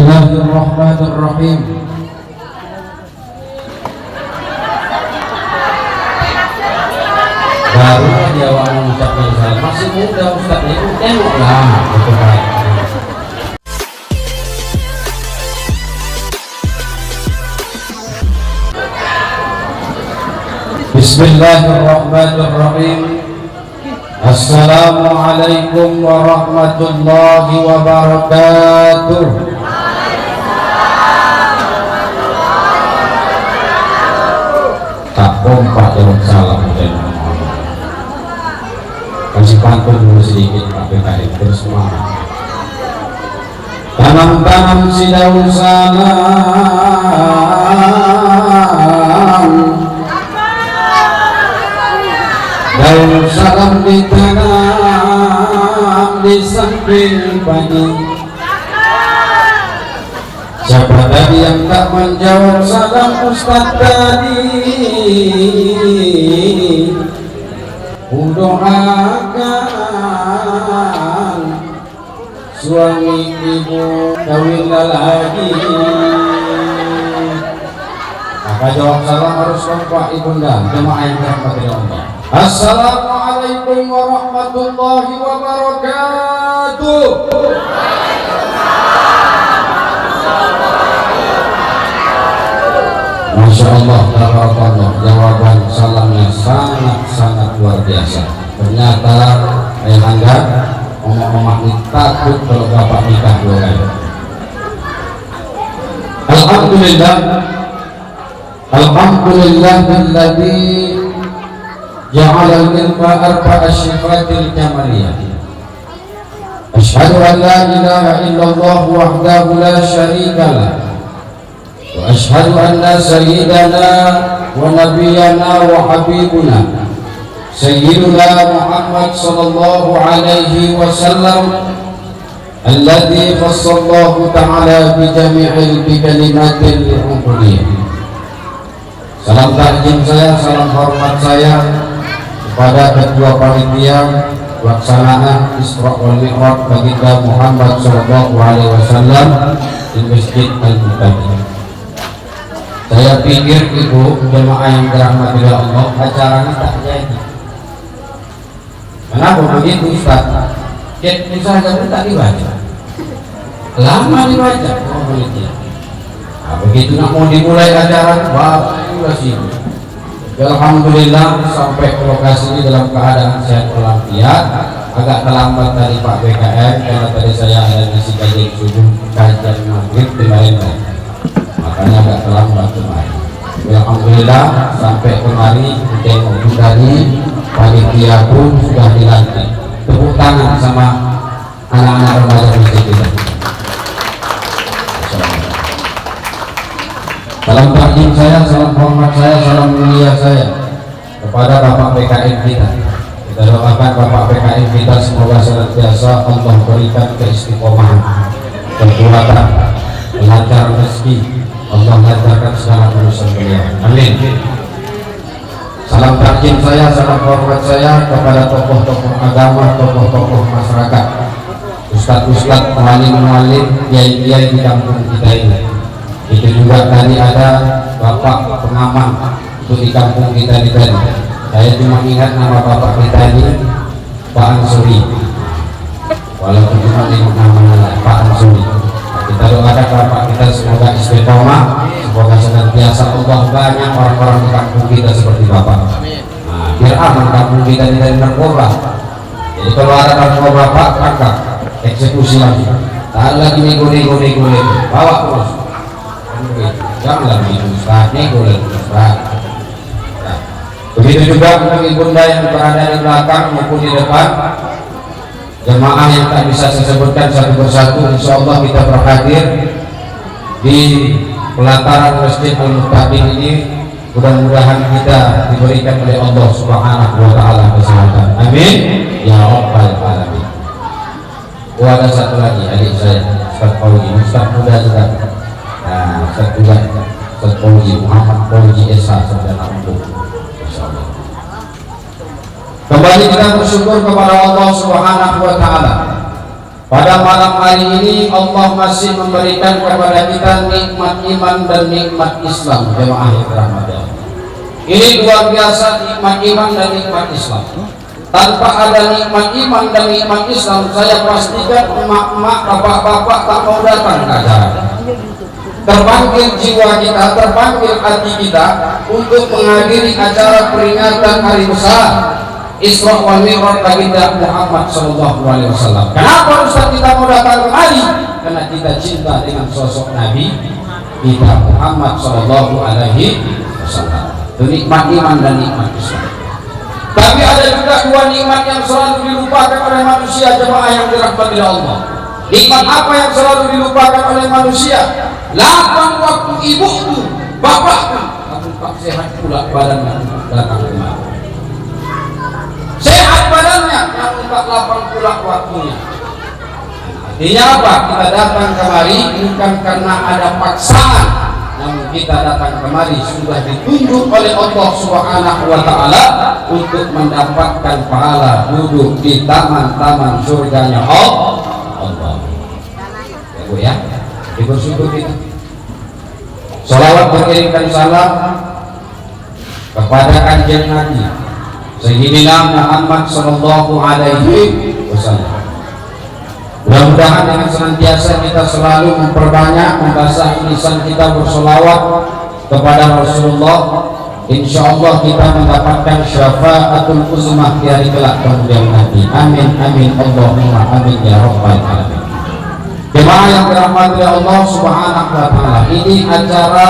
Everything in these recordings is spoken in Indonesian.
Bismillahirrahmanirrahim. Baru aja awak mengucapkan salam, masih muda Ustaz ini, tengoklah betul. Bismillahirrahmanirrahim. Assalamualaikum warahmatullahi wabarakatuh. Tak kompak jawab salam dan kasih pantun dulu sedikit Pak PKM terus semangat. Tanam-tanam si daun salam, daun salam ditanam di samping pagi. Siapa tadi yang tak menjawab salam Ustaz tadi? Kudoakan suami ibu kawinlah lagi. Maka jawab salam harus kompak ibunda jemaah yang dirahmati Allah. Assalamualaikum warahmatullahi wabarakatuh. Masya Allah, tabarakallah, jawaban salamnya sangat luar biasa. Ternyata ayahanda omak-omak ini takut kalau bapak nikah dua kali. Alhamdulillah billadzi ja'ala al-ilma arba'a syifatil kamaliyah. Asyhadu an la ilaha illallah wahdahu la syarika lah. Wa asyhadu anna sayyidana wa nabiyyana wa habibuna sayyiduna Muhammad sallallahu alaihi wasallam alladzi khassallahu ta'ala bi jami'il bi kalimatil ubudiyah. Salam takjim saya, salam hormat saya kepada ketua panitia pelaksanaan Isra wal Mi'raj baginda Muhammad sallallahu alaihi wasallam di Masjid Al-Muqaddim. Saya pikir ibu jemaah yang dirahmati Allah, acaranya tak jadi. Kenapa begitu Ustaz? Cek usaha tak dibaca, lama dibaca. Oh begitu. Nah, begitu nak mau dimulai acara, baru sibuk. Alhamdulillah sampai ke lokasi ini dalam keadaan sehat walafiat. Agak terlambat tadi Pak BKM karena tadi saya ada nasi kajian subuh, kajian maghrib di lain. Makanya agak terlambat kemarin. Alhamdulillah sampai kemari tengok tadi panitia pun sudah dilantik. Tepuk tangan sama anak-anak remaja masjid kita. Salam takjim saya, salam hormat saya, salam mulia saya kepada Bapak PKM kita. Kita doakan Bapak PKM kita semoga senantiasa Allah berikan keistiqomahan, kekuatan, lancar rezeki. Allah lancarkan segala urusan beliau. Amin. Salam takjim saya, salam hormat saya kepada tokoh-tokoh agama, tokoh-tokoh masyarakat, ustadz-ustadz, mualim-mualim, kiai-kiai di kampung kita ini. Itu juga tadi ada bapak pengaman untuk di kampung kita ini tadi. Saya cuma ingat nama bapak kita ini Pak Ansuri. Walaupun cuma ingat namanya Pak Ansuri. Kita doakan bapak kita semoga istiqomah, semoga senantiasa Allah banyak orang-orang di kampung kita seperti bapak. Nah, biar aman kampung kita dari narkoba. Jadi kalau ada narkoba bapak, tangkap, eksekusi lagi. Tak lagi nego-nego, bawa terus. Janganlah begitu Ustaz, nego lagi Ustaz. Nah, begitu juga untuk ibunda yang berada di belakang maupun di depan. Jemaah yang tak bisa saya sebutkan satu persatu, insya Allah kita berhadir di pelataran Masjid Al-Muqaddim ini. Mudah-mudahan kita diberikan oleh Allah Subhanahu wa Ta'ala kesehatan. Amin ya Rabbal Alamin. Ada satu lagi adik saya, Ustaz Fauzi, Ustaz muda juga. Nah, Ustaz juga, Ustaz Fauzi, Muhammad Fauzi Esa, saudara untuk. Kembali kita bersyukur kepada Allah Subhanahu wa Ta'ala Pada malam hari ini Allah masih memberikan kepada kita nikmat iman dan nikmat Islam, jemaah yang dirahmati Allah. Ini luar biasa, nikmat iman dan nikmat Islam. Tanpa ada nikmat iman dan nikmat Islam, saya pastikan emak-emak, bapak-bapak tak mau datang ke acara. Terpanggil jiwa kita, terpanggil hati kita untuk menghadiri acara peringatan hari besar Isra wal Mi'raj baginda Muhammad sallallahu alaihi wasallam. Kenapa Ustaz kita mau datang kemari? Karena kita cinta dengan sosok Nabi kita Muhammad sallallahu alaihi wasallam. Itu nikmat iman dan nikmat Islam. Tapi ada juga dua nikmat yang selalu dilupakan oleh manusia, jemaah yang dirahmati Allah. Nikmat apa yang selalu dilupakan oleh manusia? Lapang waktu ibuku, bapakku, namun tak sehat pula badannya datang kemari. Sehat badannya, namun tak lapang pula waktunya. Artinya apa? Kita datang kemari bukan karena ada paksaan, namun kita datang kemari sudah ditunjuk oleh Allah Subhanahu wa Ta'ala untuk mendapatkan pahala duduk di taman-taman surganya Allah. Ya Bu ya, bersyukur kita. Salawat mengirimkan salam kepada kanjeng Nabi Sayyidina Muhammad sallallahu alaihi wasallam. Mudah-mudahan dengan senantiasa kita selalu memperbanyak membasahi lisan kita bersolawat kepada Rasulullah, insya Allah kita mendapatkan syafaatul uzmah di hari kelak kemudian nanti. Amin amin Allahumma amin ya rabbal alamin. Jemaah yang dirahmati Allah Subhanahu wa Ta'ala, ini acara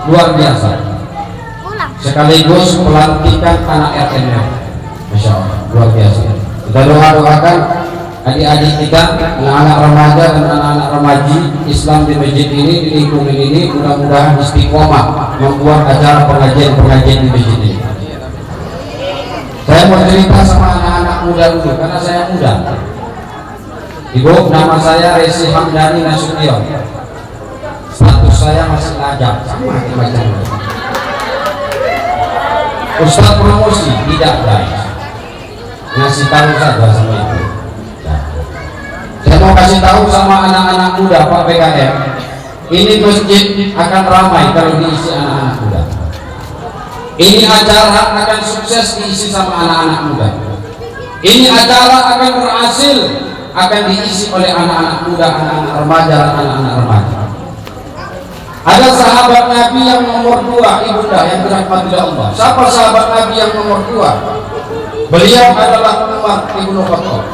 luar biasa sekaligus pelantikan anak RN. Masya Allah, luar biasa. Kita doakan adik-adik kita, anak-anak remaja dan anak-anak remaji Islam di masjid ini, di lingkungan ini, mudah-mudahan istiqomah membuat acara pengajian-pengajian di masjid ini. Saya mau cerita sama anak-anak muda dulu, karena saya muda. Ibu, nama saya Resi Hamdani Nasution. Status saya masih lajang, sama macam Ustaz promosi tidak guys, ngasih tahu saja sama itu. Saya mau kasih tahu sama anak-anak muda Pak PKM, ini masjid akan ramai kalau diisi anak-anak muda. Ini acara akan sukses diisi sama anak-anak muda. Ini acara akan berhasil, akan diisi oleh anak-anak muda, anak-anak remaja, anak-anak remaja. Ada sahabat Nabi yang nomor 2, ibunda yang dirahmati Allah. Siapa sahabat Nabi yang nomor 2? Beliau adalah Umar ibnu Khattab.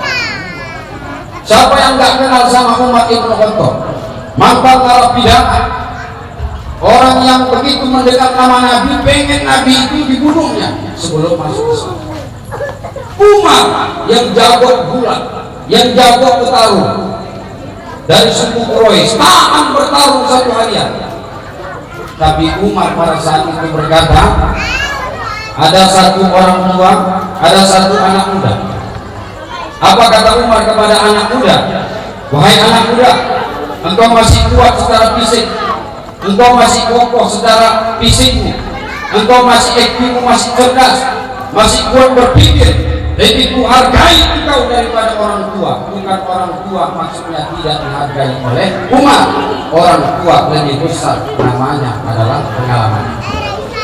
Siapa yang nggak kenal sama Umar ibnu Khattab? Mantan narapidana, orang yang begitu mendekat nama Nabi, pengen Nabi itu dibunuhnya sebelum masuk Islam. Umar yang jago gulat, yang jago bertarung dari suku Quraisy, tahan bertarung satu harian. Tapi Umar pada saat itu berkata, ada satu orang tua, ada satu anak muda. Apa kata Umar kepada anak muda? Wahai anak muda, engkau masih kuat secara fisik, engkau masih kokoh secara fisikmu, engkau masih IQ-mu masih cerdas, masih kuat berpikir. Lebih kuhargai engkau daripada orang tua. Bukan orang tua maksudnya tidak dihargai oleh Umar. Orang tua lebih besar, namanya adalah pengalaman.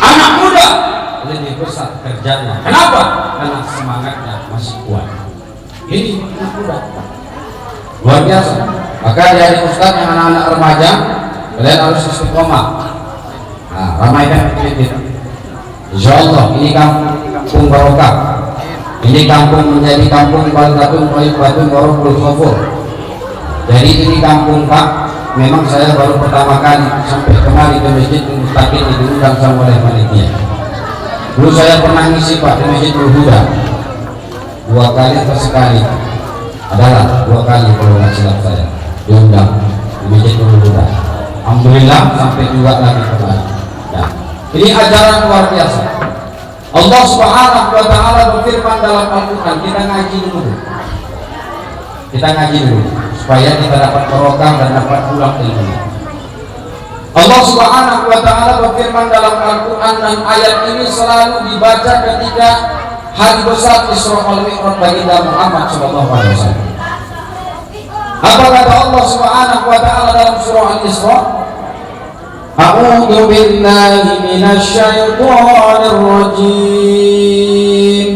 Anak muda lebih besar kerjanya. Kenapa? Karena semangatnya masih kuat. Ini anak muda luar biasa. Maka dari Ustaz yang anak-anak remaja, kalian harus istiqomah. Nah, ramaikan kita. Insya Allah ini kampung barokah. Ini kampung menjadi kampung baldatun thayyibatun wa rabbul ghafur. Jadi ini kampung Pak, memang saya baru pertama kali sampai kemari ke masjid Mustaqim diundang sama oleh panitia. Dulu saya pernah ngisi Pak di Masjid Al-Huda 2 kali atau sekali, adalah 2 kali kalau nggak silap saya diundang di Masjid Al-Huda. Alhamdulillah sampai juga lagi kemarin. Ya. Ini ajaran luar biasa. Allah Subhanahu wa Ta'ala berfirman dalam Al-Quran, kita ngaji dulu. Kita ngaji dulu supaya kita dapat barokah dan dapat pulang ilmu. Allah Subhanahu wa Ta'ala berfirman dalam Al-Quran, dan ayat ini selalu dibaca ketika hari besar Isra wal Mi'raj baginda Muhammad sallallahu alaihi wasallam. Apa kata Allah Subhanahu wa taala dalam surah Al-Isra? A'udzu billahi minasy syaithanir rajim.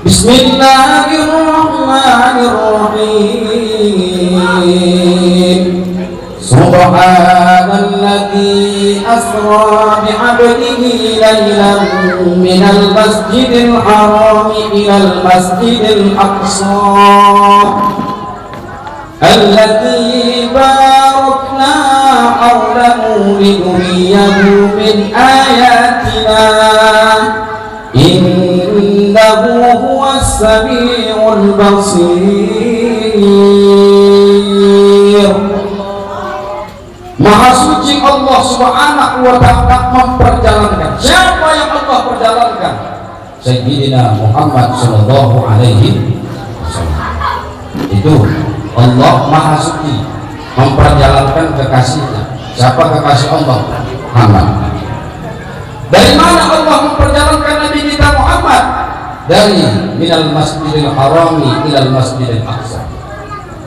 Bismillahirrahmanirrahim. Subhanalladzi asra bi'abdihi laylan minal masjidil haram ilal masjidil aqsa alladzi barakna hawlahu linuriyahu min ayatina innahu huwas samiul basir. Maha suci Allah Subhanahu wa ta'ala memperjalankan. Siapa yang Allah perjalankan? Sayyidina Muhammad sallallahu alaihi wasallam. Itu Allah Maha suci memperjalankan kekasihnya. Siapa kekasih Allah? Muhammad. Dari mana Allah memperjalankan Nabi kita Muhammad? Dari minal masjidil harami ilal masjidil aqsa.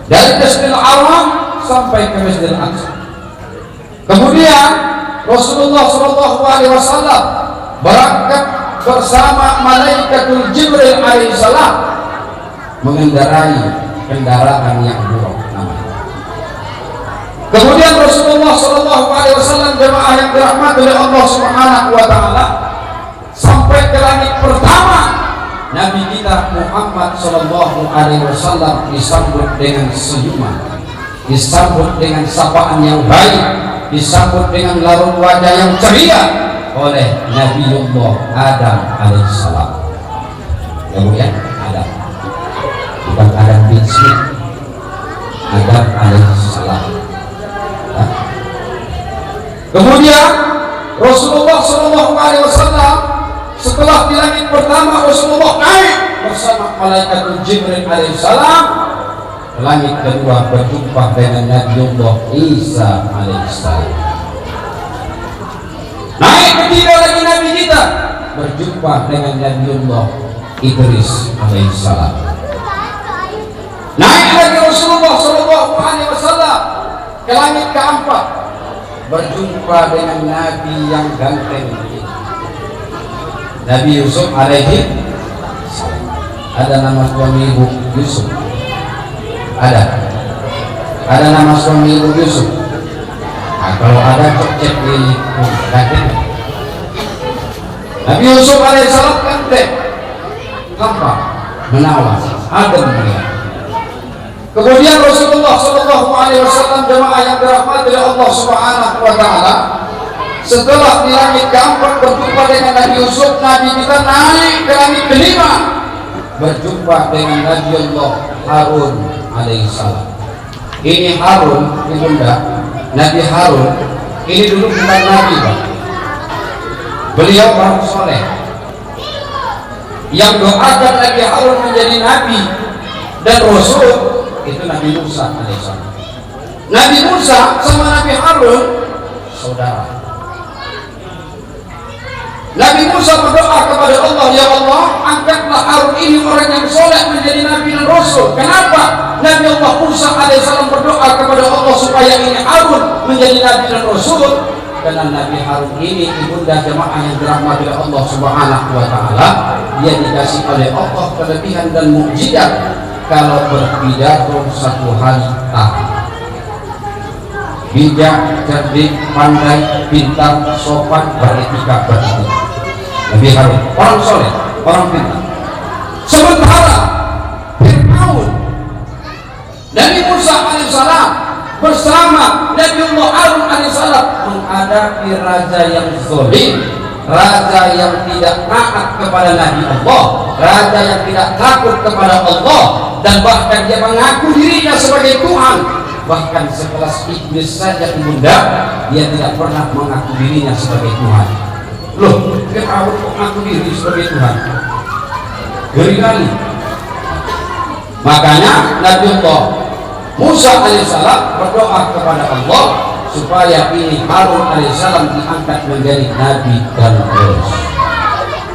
Dari masjidil haram sampai ke masjidil aqsa. Kemudian Rasulullah Shallallahu Alaihi Wasallam berangkat bersama Malaikatul Jibril alaihissalam mengendarai kendaraan yang buruk. Kemudian Rasulullah Shallallahu Alaihi Wasallam jemaah yang dirahmati oleh Allah Subhanahu Wa Taala sampai ke langit pertama. Nabi kita Muhammad Shallallahu Alaihi Wasallam disambut dengan senyuman, disambut dengan sapaan yang baik, disambut dengan larut wajah yang ceria oleh Nabiullah Adam alaihissalam. Kemudian Adam, bukan Adam bin Smith, Adam alaihissalam. Kemudian Rasulullah Shallallahu Alaihi Wasallam setelah di langit pertama Rasulullah naik bersama Malaikatul Jibril alaihissalam. Langit kedua berjumpa dengan Nabiullah Isa alaihissalam. Naik ketiga lagi Nabi kita berjumpa dengan Nabiullah Idris alaihissalam. Naik lagi Rasulullah Shallallahu Alaihi Wasallam ke langit keempat berjumpa dengan Nabi yang ganteng, Nabi Yusuf alaihi salam. Ada nama suami ibu Yusuf. Ada nama suami ibu Yusuf. Nah, kalau ada cek di kakek. Nabi Yusuf alaihissalam ganteng, tampak, menawan, adem melihat. Kemudian Rasulullah Shallallahu Alaihi Wasallam jemaah yang dirahmati oleh Allah Subhanahu Wa Taala setelah di langit keempat berjumpa dengan Nabi Yusuf, Nabi kita naik ke langit kelima berjumpa dengan Nabiullah Harun alaihissalam. Ini Harun, ibunda Nabi Harun ini dulu bukan Nabi, Pak. Beliau orang soleh yang doakan Nabi Harun menjadi Nabi dan Rasul. Itu Nabi Musa alaihissalam. Nabi Musa sama Nabi Harun saudara. Nabi Musa berdoa kepada Allah, ya Allah, angkatlah Harun ini orang yang soleh menjadi Nabi dan Rasul. Kenapa? Nabi Allah Musa alaihissalam berdoa kepada Allah supaya ini Harun menjadi Nabi dan Rasul. Karena Nabi Harun ini ibunda jemaah yang dirahmati oleh Allah Subhanahu Wa Taala, dia dikasih oleh Allah kelebihan dan mukjizat. Kalau berpidato satu hari tahan. Bijak, cerdik, pandai, pintar, sopan, beretika, beretika. Nabi Harun, orang soleh, orang pintar. Sementara Fir'aun, Nabi Musa alaihissalam bersama Nabiullah Harun alaihissalam menghadapi raja yang zalim, raja yang tidak taat kepada Nabi Allah, raja yang tidak takut kepada Allah, dan bahkan dia mengaku dirinya sebagai Tuhan. Bahkan sekelas iblis saja ibunda, dia tidak pernah mengaku dirinya sebagai Tuhan. Loh, Fir'aun mengaku diri sebagai Tuhan? Ngeri kali. Makanya Nabiullah Musa alaihissalam berdoa kepada Allah supaya ini Harun alaihissalam diangkat menjadi Nabi dan Rasul.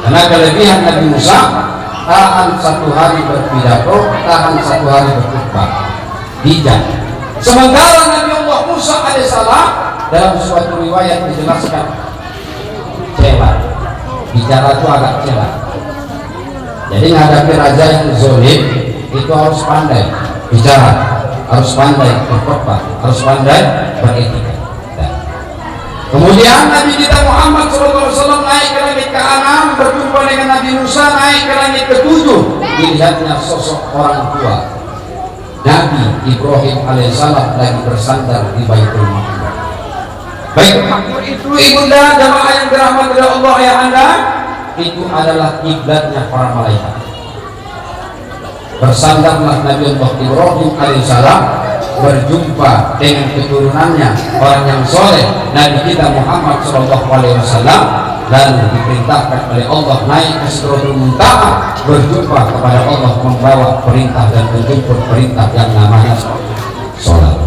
Karena kelebihan Nabi Musa, tahan satu hari berpidato, tahan satu hari berkhutbah. bijak. Sementara Nabi Allah Musa alaihissalam dalam suatu riwayat dijelaskan celak, bicara itu agak celak. Jadi menghadapi raja yang zalim itu harus pandai bicara, harus pandai berkhotbah, harus pandai beretika. Kemudian Nabi kita Muhammad SAW naik ke langit ke-6, berjumpa dengan Nabi Musa, naik ke langit ke-7, dilihatnya sosok orang tua Nabi Ibrahim alaihissalam lagi bersandar di Baitul Maqdis. Baitul Maqdis itu ibunda jamaah yang dirahmati oleh Allah ayah anda, itu adalah kiblatnya para malaikat. Bersandarlah Nabi Allah Ibrahim alaihissalam berjumpa dengan keturunannya orang yang soleh Nabi kita Muhammad SAW, lalu diperintahkan oleh Allah naik ke Sidratul Muntaha, berjumpa kepada Allah, membawa perintah dan menjemput perintah yang namanya sholat.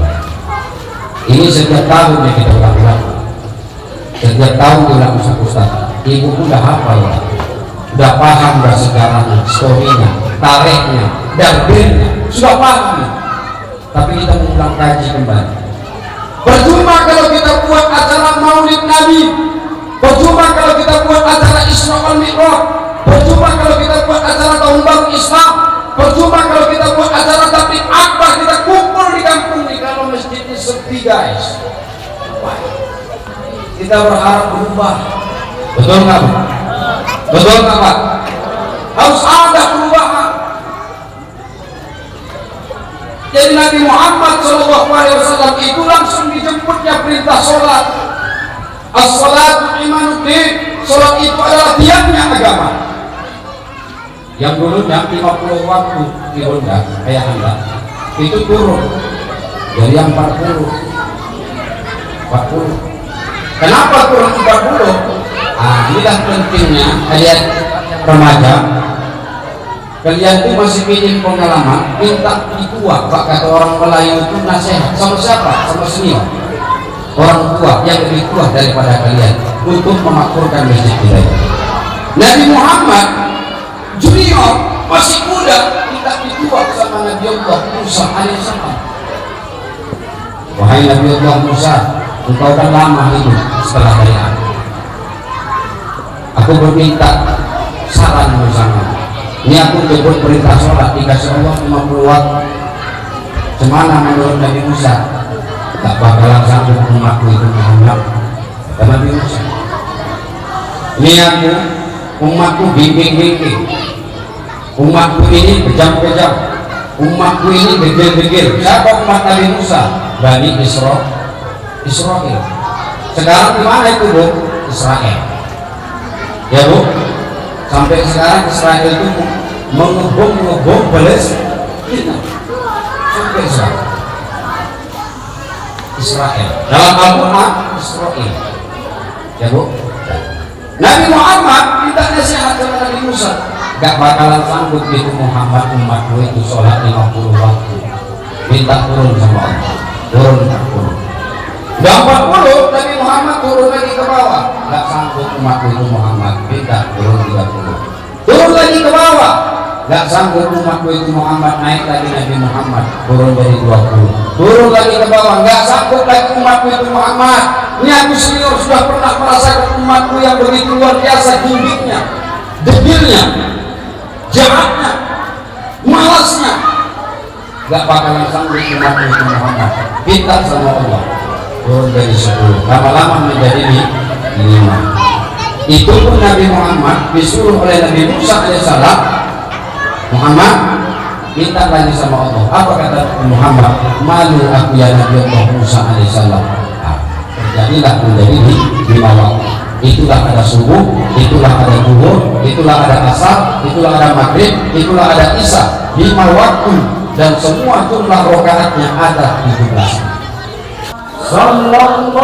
Ini setiap tahun yang kita ulang-ulang, setiap tahun diulang Ustaz. Ibu udah hafal, udah paham dah sejarahnya, storynya, tarikhnya, darbirnya, sudah paham ya? Tapi kita mengulang kaji kembali. Percuma kalau kita buat acara Maulid Nabi, percuma kalau kita buat acara Isra wal Mi'raj, percuma kalau kita buat acara Tahun Baru Islam, percuma kalau kita buat acara tabligh akbar, kita kumpul di kampung ini kalau masjidnya sepi guys. Kita berharap berubah. Betul nggak Pak? Betul nggak Pak? Harus ada perubahan. Jadi Nabi Muhammad SAW itu langsung dijemputnya perintah sholat. As-salatu imanuddin, sholat itu adalah tiangnya agama. Yang dulunya 50 waktu di Honda ayah anda itu turun dari yang 40. Kenapa turun 40? Inilah pentingnya kalian remaja. Kalian itu masih minim pengalaman, minta ditua. Pak kata orang Melayu itu nasihat sama siapa? Sama senior, orang tua yang lebih tua daripada kalian untuk memakmurkan masjid kita. Nabi Muhammad junior masih muda, minta ditua sama Nabi Allah Musa alaihissalam. Wahai Nabi Allah Musa, engkau kan lama hidup setelah saya. Aku berminta saran bersama. Ini aku jemput perintah sholat, dikasih Allah 50 waktu. Semana menurut Nabi Musa? Tak bakalan sanggup umatku itu Muhammad. Dan Nabi Musa, ini aku, umatku bimbing-bimbing, umatku ini kejam-kejam, umatku ini degil-degil. Siapa umat Nabi Musa? Bani Israel. Sekarang di mana itu Bu? Israel. Ya Bu, sampai sekarang Israel itu mengebom Palestina. Sampai sekarang Israel dalam Al-Quran Israel. Ya Bu, Nabi Muhammad minta nasihat sama Nabi Musa, gak bakalan sanggup itu Muhammad umatku itu sholat 50 waktu. Minta turun sama Allah, turun. Udah 40 Nabi Muhammad turun lagi ke bawah, gak sanggup umatku itu Muhammad, minta turun 30. Turun lagi ke bawah, gak sanggup umatku itu Muhammad, naik lagi Nabi Muhammad, turun dari 20. Turun lagi ke bawah, gak sanggup lagi umatku itu Muhammad. Ini aku senior sudah pernah merasakan umatku yang begitu luar biasa, gimmicknya, debilnya, jahatnya, malasnya. Gak bakalan sanggup umatku itu Muhammad, minta sama Allah, turun dari 10, lama-lama menjadi 5. Itu pun Nabi Muhammad disuruh oleh Nabi Musa alaihissalam, Muhammad minta lagi sama Allah. Apa kata Muhammad? Malu aku ya Nabi Allah Musa alaihissalam. Terjadilah menjadi 5 waktu. Itulah ada subuh, itulah ada zuhur, itulah ada asar, itulah ada maghrib, itulah ada isya. 5 waktu dan semua jumlah rakaatnya ada 17. Sallallahu